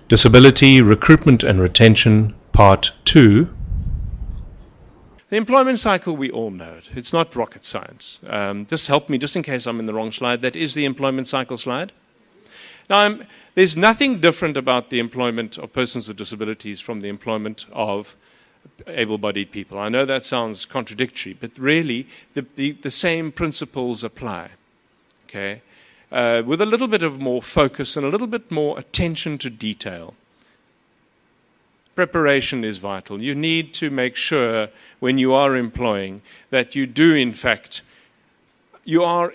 Disability, Recruitment and Retention, Part 2. The employment cycle, we all know it. It's not rocket science. Just help me, just in case I'm in the wrong slide. That is the employment cycle slide. Now, there's nothing different about the employment of persons with disabilities from the employment of able-bodied people. I know that sounds contradictory, but really the same principles apply. Okay? With a little bit of more focus and a little bit more attention to detail. Preparation is vital. You need to make sure when you are employing that you do, in fact, you are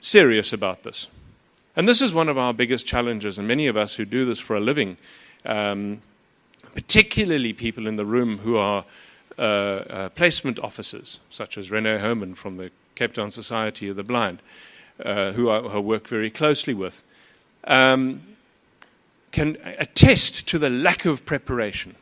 serious about this. And this is one of our biggest challenges, and many of us who do this for a living, particularly people in the room who are placement officers, such as René Herman from the Cape Town Society of the Blind, who I work very closely with, can attest to the lack of preparation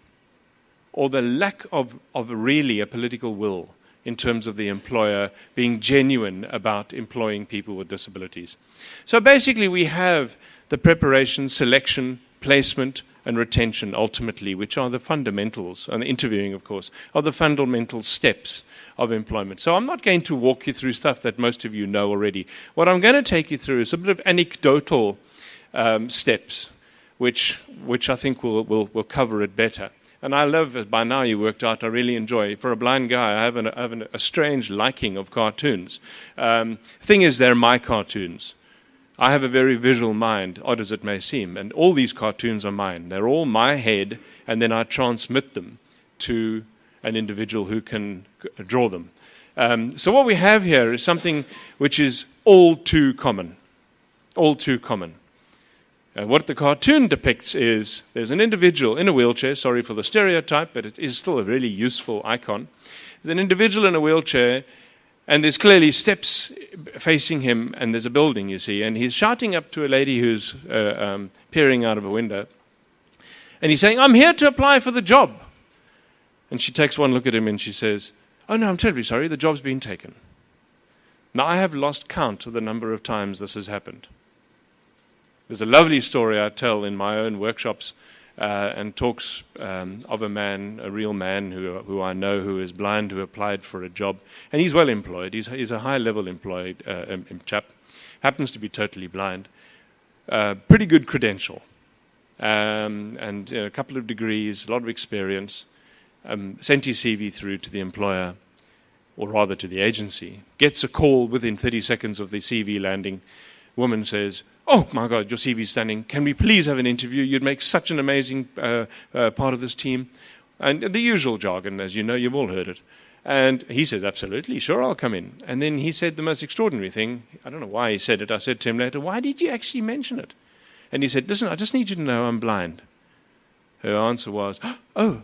or the lack of really a political will in terms of the employer being genuine about employing people with disabilities. So basically we have the preparation, selection, placement, and retention ultimately, which are the fundamentals, and interviewing, of course, are the fundamental steps of employment. So I'm not going to walk you through stuff that most of you know already. What I'm going to take you through is a bit of anecdotal steps, which I think will cover it better. And I love, by now you worked out, I really enjoy. For a blind guy, I have a strange liking of cartoons. Thing is, they're my cartoons. I have a very visual mind, odd as it may seem, and all these cartoons are mine. They're all my head, and then I transmit them to an individual who can draw them. So what we have here is something which is all too common. All too common. What the cartoon depicts is there's an individual in a wheelchair, sorry for the stereotype, but it is still a really useful icon. There's an individual in a wheelchair, and there's clearly steps facing him, and there's a building, you see, and he's shouting up to a lady who's peering out of a window, and he's saying, "I'm here to apply for the job." And she takes one look at him and she says, "Oh no, I'm terribly sorry, the job's been taken." Now I have lost count of the number of times this has happened. There's a lovely story I tell in my own workshops and talks of a man, a real man who I know who is blind, who applied for a job. And he's well employed. He's a high-level employed chap. Happens to be totally blind. Pretty good credential. And a couple of degrees, a lot of experience. Sent his CV through to the employer, or rather to the agency. Gets a call within 30 seconds of the CV landing. Woman says, "Oh my God, your CV's stunning. Can we please have an interview? You'd make such an amazing part of this team." And the usual jargon, as you know, you've all heard it. And he says, "Absolutely, sure, I'll come in." And then he said the most extraordinary thing. I don't know why he said it. I said to him later, "Why did you actually mention it?" And he said, "Listen, I just need you to know I'm blind." Her answer was, "Okay.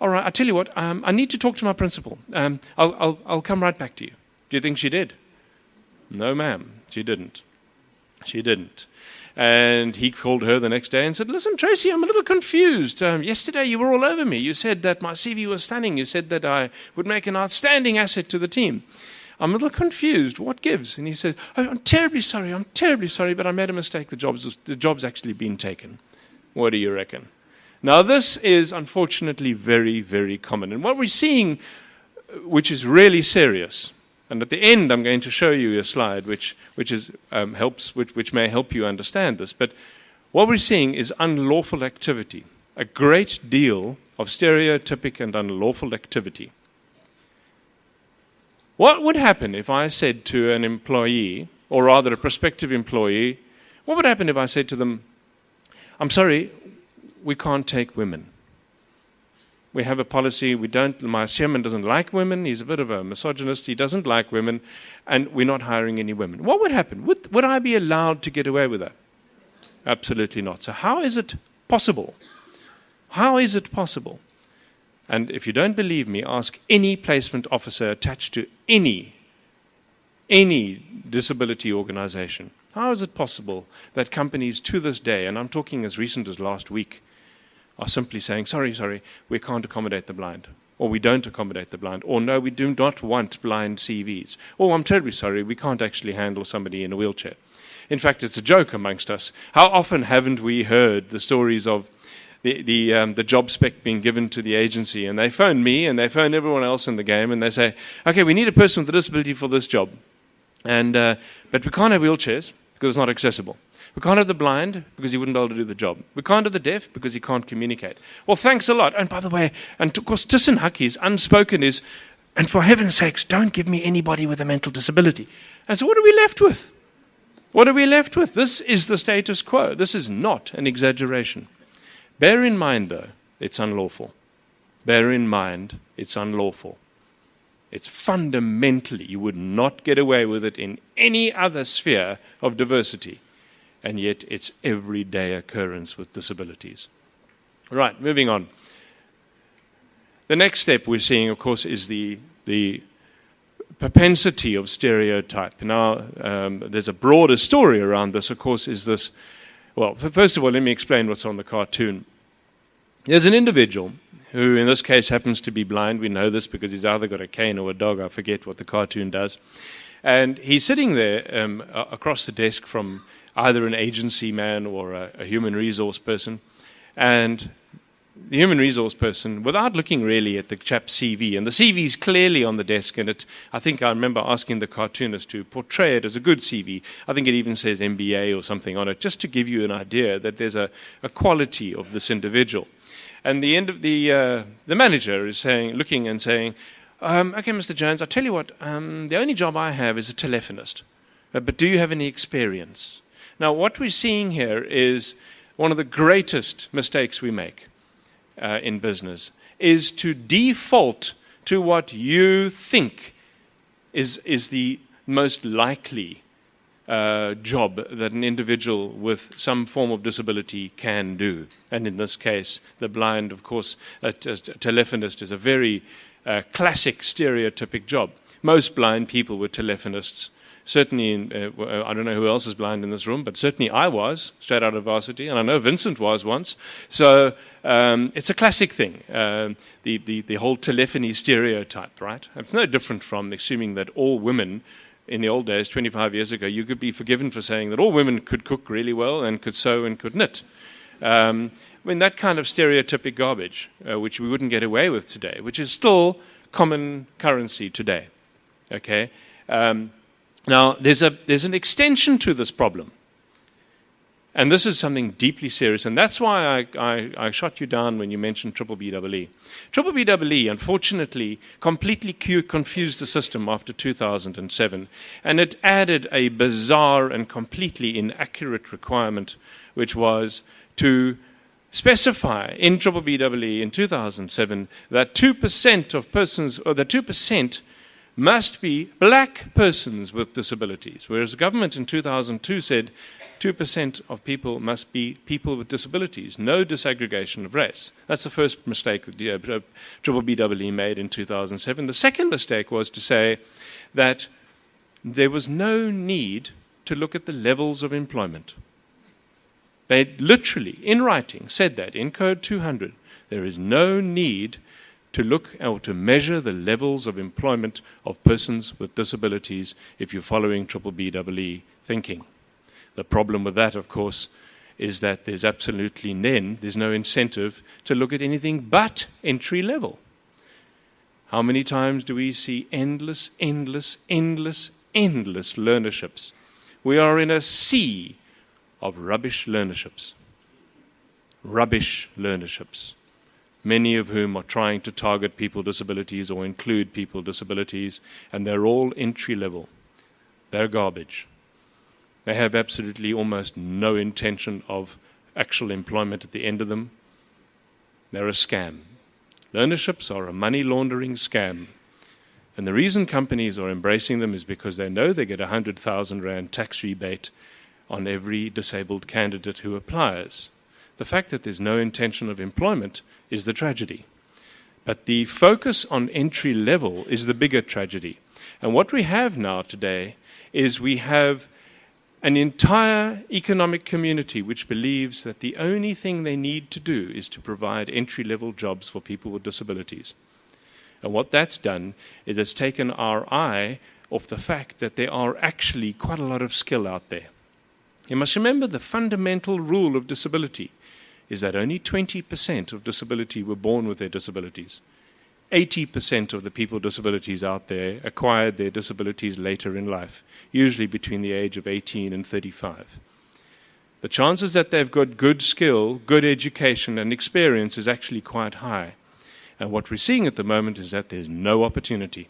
All right, I'll tell you what, I need to talk to my principal. I'll come right back to you." Do you think she did? No, ma'am, she didn't. She didn't. And he called her the next day and said, "Listen, Tracy, I'm a little confused. Yesterday you were all over me. You said that my CV was stunning. You said that I would make an outstanding asset to the team. I'm a little confused. What gives?" And he says, "Oh, I'm terribly sorry, but I made a mistake. The job's actually been taken." What do you reckon? Now, this is unfortunately very, very common. And what we're seeing, which is really serious, and at the end, I'm going to show you a slide which may help you understand this. But what we're seeing is unlawful activity, a great deal of stereotypic and unlawful activity. What would happen if I said to an employee, or rather a prospective employee, what would happen if I said to them, "I'm sorry, we can't take women. We have a policy, my chairman doesn't like women, he's a bit of a misogynist, he doesn't like women, and we're not hiring any women." What would happen? Would I be allowed to get away with that? Absolutely not. So how is it possible? How is it possible? And if you don't believe me, ask any placement officer attached to any disability organization. How is it possible that companies to this day, and I'm talking as recent as last week, are simply saying, sorry, we can't accommodate the blind. or we don't accommodate the blind, or no, we do not want blind CVs, or I'm terribly sorry, we can't actually handle somebody in a wheelchair. In fact, it's a joke amongst us. How often haven't we heard the stories of the job spec being given to the agency, and they phone me and they phone everyone else in the game, and they say, okay, we need a person with a disability for this job, and but we can't have wheelchairs because it's not accessible. We can't have the blind because he wouldn't be able to do the job. We can't have the deaf because he can't communicate. Well, thanks a lot. And by the way, and of course, tussen hakkies, unspoken is, and for heaven's sakes, don't give me anybody with a mental disability. And so what are we left with? What are we left with? This is the status quo. This is not an exaggeration. Bear in mind, though, it's unlawful. Bear in mind, it's unlawful. It's fundamentally, you would not get away with it in any other sphere of diversity. And yet it's everyday occurrence with disabilities. Right, moving on. The next step we're seeing, of course, is the propensity of stereotype. Now, there's a broader story around this, of course, is this. Well, first of all, let me explain what's on the cartoon. There's an individual who, in this case, happens to be blind. We know this because he's either got a cane or a dog. I forget what the cartoon does. And he's sitting there across the desk from either an agency man or a human resource person. And the human resource person, without looking really at the chap's CV, and the CV is clearly on the desk, and I think I remember asking the cartoonist to portray it as a good CV. I think it even says MBA or something on it, just to give you an idea that there's a quality of this individual. And the manager is looking and saying, okay, Mr. Jones, I'll tell you what, the only job I have is a telephonist. But do you have any experience? Now, what we're seeing here is one of the greatest mistakes we make in business is to default to what you think is the most likely job that an individual with some form of disability can do. And in this case, the blind, of course, a telephonist is a very classic stereotypic job. Most blind people were telephonists. Certainly, I don't know who else is blind in this room, but certainly I was, straight out of varsity, and I know Vincent was once. So it's a classic thing, the whole telephony stereotype, right? It's no different from assuming that all women, in the old days, 25 years ago, you could be forgiven for saying that all women could cook really well and could sew and could knit. I mean, that kind of stereotypic garbage, which we wouldn't get away with today, which is still common currency today, okay? Now, there's an extension to this problem. And this is something deeply serious. And that's why I shot you down when you mentioned BBBEE. BBBEE, unfortunately, completely confused the system after 2007. And it added a bizarre and completely inaccurate requirement, which was to specify in BBBEE in 2007 that 2% of persons, or that 2% must be black persons with disabilities, whereas the government in 2002 said 2% of people must be people with disabilities, no disaggregation of race. That's the first mistake that BBBEE made in 2007. The second mistake was to say that there was no need to look at the levels of employment. They literally, in writing, said that in Code 200. There is no need to look or to measure the levels of employment of persons with disabilities if you're following BBBEE thinking. The problem with that, of course, is that there's no incentive to look at anything but entry level. How many times do we see endless learnerships? We are in a sea of rubbish learnerships. Rubbish learnerships. Many of whom are trying to target people with disabilities or include people with disabilities, and they're all entry level. They're garbage. They have absolutely almost no intention of actual employment at the end of them. They're a scam. Learnerships are a money laundering scam. And the reason companies are embracing them is because they know they get 100,000 Rand tax rebate on every disabled candidate who applies. The fact that there's no intention of employment is the tragedy. But the focus on entry level is the bigger tragedy. And what we have now today is we have an entire economic community which believes that the only thing they need to do is to provide entry-level jobs for people with disabilities. And what that's done is it's taken our eye off the fact that there are actually quite a lot of skill out there. You must remember the fundamental rule of disability is that only 20% of disability were born with their disabilities. 80% of the people with disabilities out there acquired their disabilities later in life, usually between the age of 18 and 35. The chances that they've got good skill, good education, and experience is actually quite high. And what we're seeing at the moment is that there's no opportunity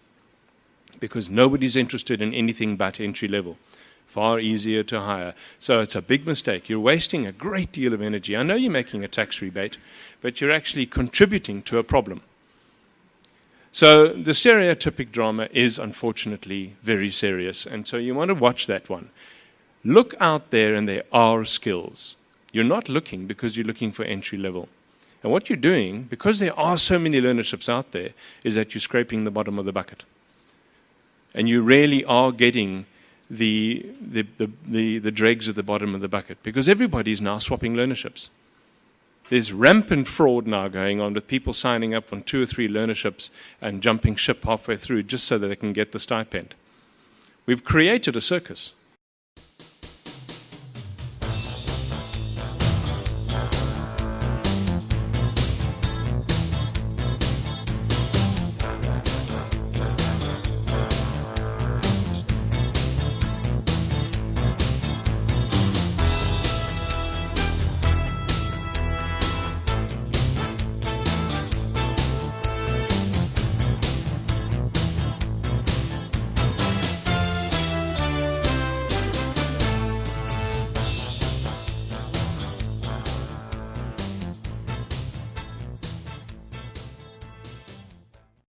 because nobody's interested in anything but entry level. Far easier to hire. So it's a big mistake. You're wasting a great deal of energy. I know you're making a tax rebate, but you're actually contributing to a problem. So the stereotypic drama is unfortunately very serious, and so you want to watch that one. Look out there, and there are skills. You're not looking because you're looking for entry level. And what you're doing, because there are so many learnerships out there, is that you're scraping the bottom of the bucket. And you really are getting the dregs at the bottom of the bucket, because everybody's now swapping learnerships. There's rampant fraud now going on with people signing up on 2 or 3 learnerships and jumping ship halfway through just so that they can get the stipend. We've created a circus.